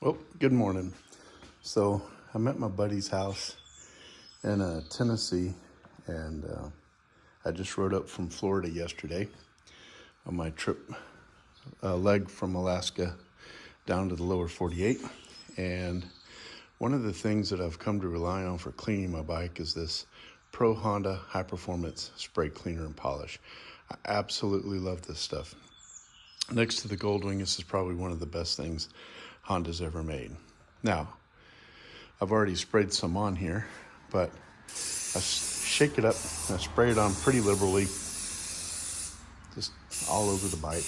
Well, good morning. So I'm at my buddy's house in Tennessee, and I just rode up from Florida yesterday on my trip leg from Alaska down to the lower 48. And one of the things that I've come to rely on for cleaning my bike is this Pro Honda High Performance Spray Cleaner and Polish. I absolutely love this stuff. Next to the Goldwing, this is probably one of the best things Honda's ever made. Now, I've already sprayed some on here, but I shake it up and I spray it on pretty liberally, just all over the bike.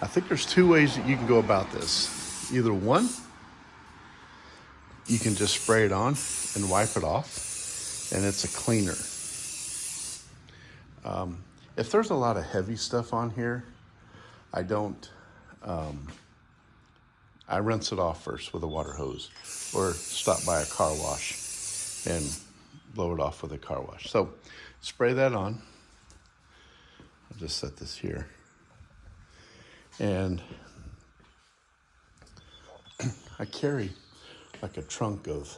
I think there's two ways that you can go about this. Either one, you can just spray it on and wipe it off, and it's a cleaner. If there's a lot of heavy stuff on here, I rinse it off first with a water hose, or stop by a car wash and blow it off with a car wash. So spray that on. I'll just set this here. And I carry like a trunk of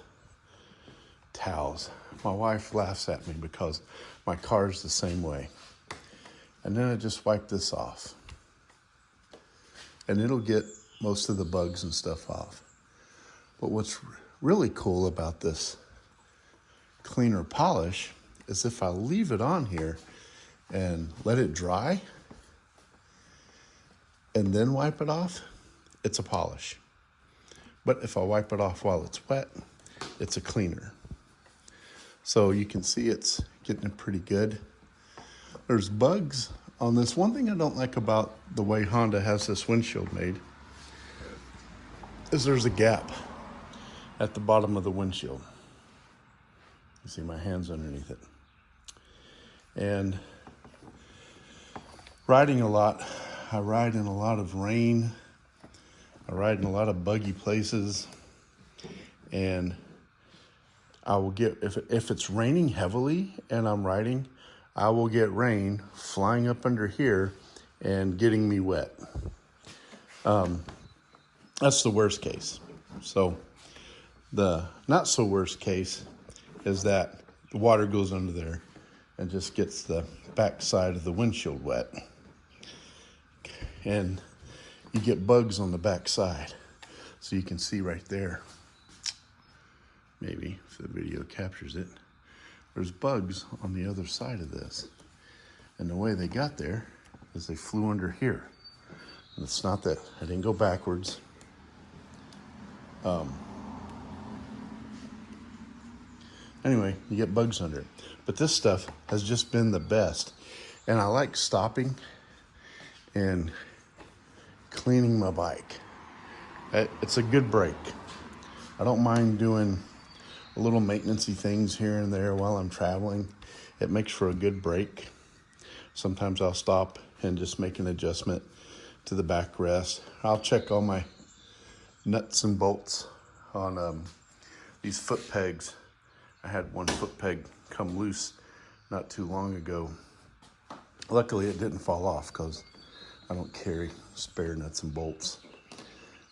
towels. My wife laughs at me because my car's the same way. And then I just wipe this off. And it'll get most of the bugs and stuff off. But what's really cool about this cleaner polish is if I leave it on here and let it dry and then wipe it off, it's a polish. But if I wipe it off while it's wet, it's a cleaner. So you can see it's getting it pretty good. There's bugs on this. One thing I don't like about the way Honda has this windshield made is there's a gap at the bottom of the windshield. You see my hands underneath it. And riding a lot, I ride in a lot of rain. I ride in a lot of buggy places. And I will get, if it's raining heavily and I'm riding, I will get rain flying up under here and getting me wet. That's the worst case. So the not so worst case is that the water goes under there and just gets the back side of the windshield wet. And you get bugs on the back side. So you can see right there, maybe if the video captures it, there's bugs on the other side of this. And the way they got there is they flew under here. And it's not that I didn't go backwards. Anyway, you get bugs under it. But this stuff has just been the best. And I like stopping and cleaning my bike. It's a good break. I don't mind doing a little maintenance-y things here and there while I'm traveling. It makes for a good break. Sometimes I'll stop and just make an adjustment to the backrest. I'll check all my nuts and bolts on these foot pegs. I had one foot peg come loose not too long ago. Luckily it didn't fall off because I don't carry spare nuts and bolts.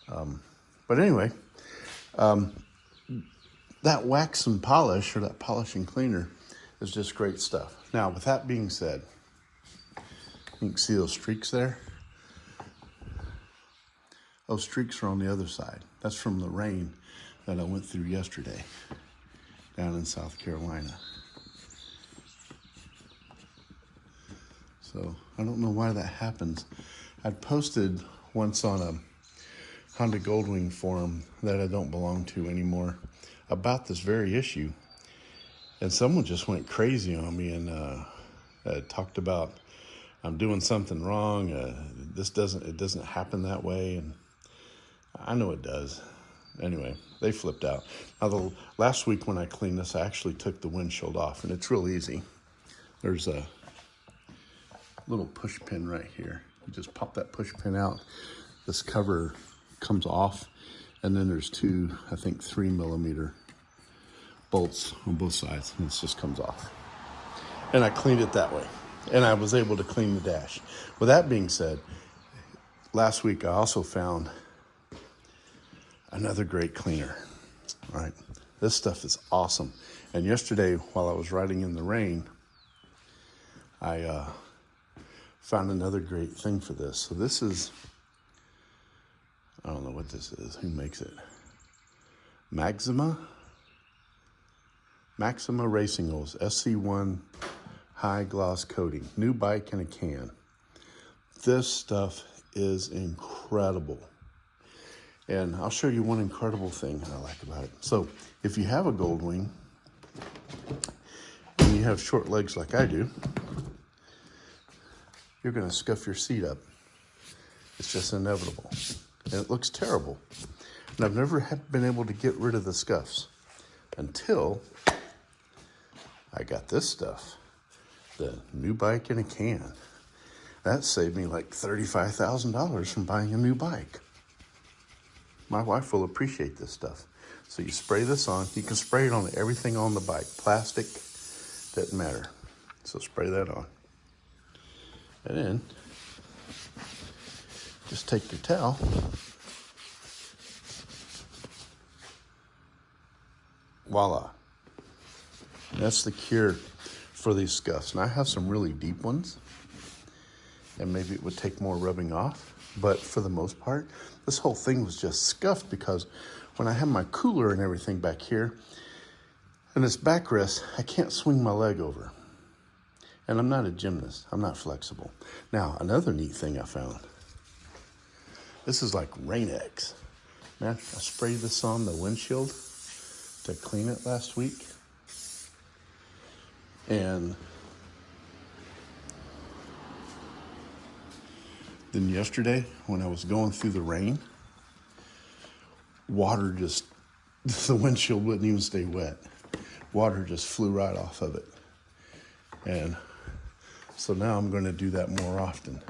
But anyway, that wax and polish, or that polish and cleaner, is just great stuff. Now, with that being said, you can see those streaks there. Those streaks are on the other side. That's from the rain that I went through yesterday down in South Carolina. So I don't know why that happens. I'd posted once on a Honda Goldwing forum that I don't belong to anymore about this very issue. And someone just went crazy on me and talked about I'm doing something wrong. It doesn't happen that way. And I know it does. Anyway, they flipped out. Now, the last week when I cleaned this, I actually took the windshield off, and it's real easy. There's a little push pin right here. You just pop that push pin out. This cover comes off, and then there's two, I think 3mm bolts on both sides, and this just comes off. And I cleaned it that way, and I was able to clean the dash. With that being said, last week I also found Another great cleaner. All right, this stuff is awesome. And yesterday, while I was riding in the rain, I found another great thing for this. So this is, I don't know what this is. Who makes it? Maxima Racing Oils, SC1 high gloss coating. New bike in a can. This stuff is incredible. And I'll show you one incredible thing I like about it. So if you have a Goldwing and you have short legs like I do, you're gonna scuff your seat up. It's just inevitable. And it looks terrible. And I've never been able to get rid of the scuffs until I got this stuff, the new bike in a can. That saved me like $35,000 from buying a new bike. My wife will appreciate this stuff. So you spray this on. You can spray it on everything on the bike. Plastic, doesn't matter. So spray that on. And then just take your towel. Voila. That's the cure for these scuffs. And I have some really deep ones, and maybe it would take more rubbing off. But for the most part, this whole thing was just scuffed because when I have my cooler and everything back here, and this backrest, I can't swing my leg over. And I'm not a gymnast. I'm not flexible. Now, another neat thing I found. This is like Rain-X. Man, I sprayed this on the windshield to clean it last week. And then yesterday, when I was going through the rain, water just, the windshield wouldn't even stay wet. Water just flew right off of it. And so now I'm going to do that more often.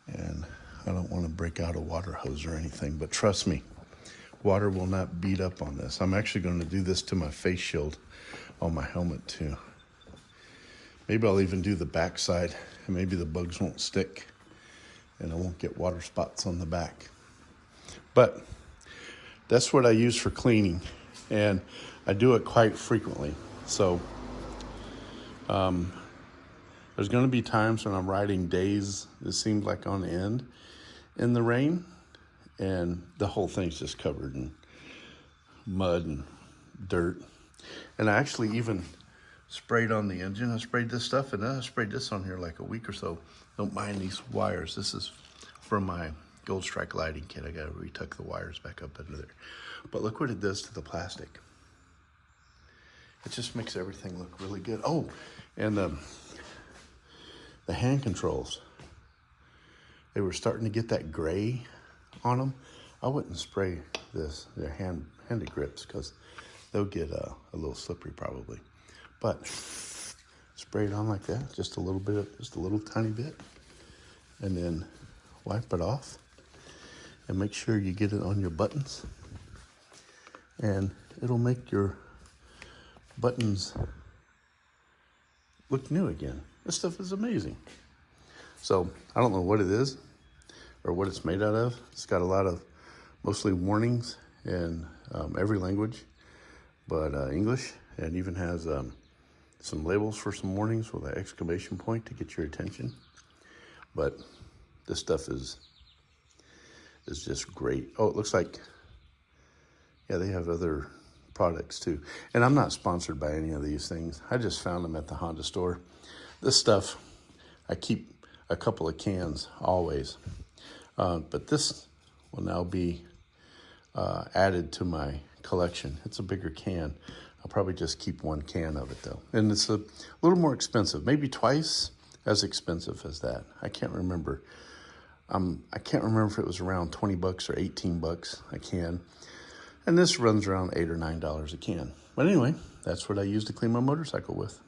And I don't want to break out a water hose or anything, but trust me, water will not beat up on this. I'm actually going to do this to my face shield on my helmet too. Maybe I'll even do the back side, and maybe the bugs won't stick and I won't get water spots on the back. But that's what I use for cleaning, and I do it quite frequently. So there's going to be times when I'm riding days, it seems like on end, in the rain, and the whole thing's just covered in mud and dirt. And I actually even sprayed on the engine. I sprayed this stuff, and then I sprayed this on here like a week or so. Don't mind these wires. This is from my Gold Strike lighting kit. I got to retuck the wires back up into there. But look what it does to the plastic. It just makes everything look really good. Oh, and the hand controls. They were starting to get that gray on them. I wouldn't spray this, their handed grips, because they'll get a little slippery probably. But spray it on like that, just a little bit, just a little tiny bit, and then wipe it off, and make sure you get it on your buttons, and it'll make your buttons look new again. This stuff is amazing. So I don't know what it is or what it's made out of. It's got a lot of mostly warnings in every language but English, and even has some labels for some warnings with an exclamation point to get your attention. But this stuff is just great. Oh, it looks like, yeah, they have other products too. And I'm not sponsored by any of these things. I just found them at the Honda store. This stuff, I keep a couple of cans always. But this will now be added to my collection. It's a bigger can. I'll probably just keep one can of it though. And it's a little more expensive, maybe twice as expensive as that. I can't remember. I can't remember if it was around 20 bucks or 18 bucks a can. And this runs around $8 or $9 a can. But anyway, that's what I use to clean my motorcycle with.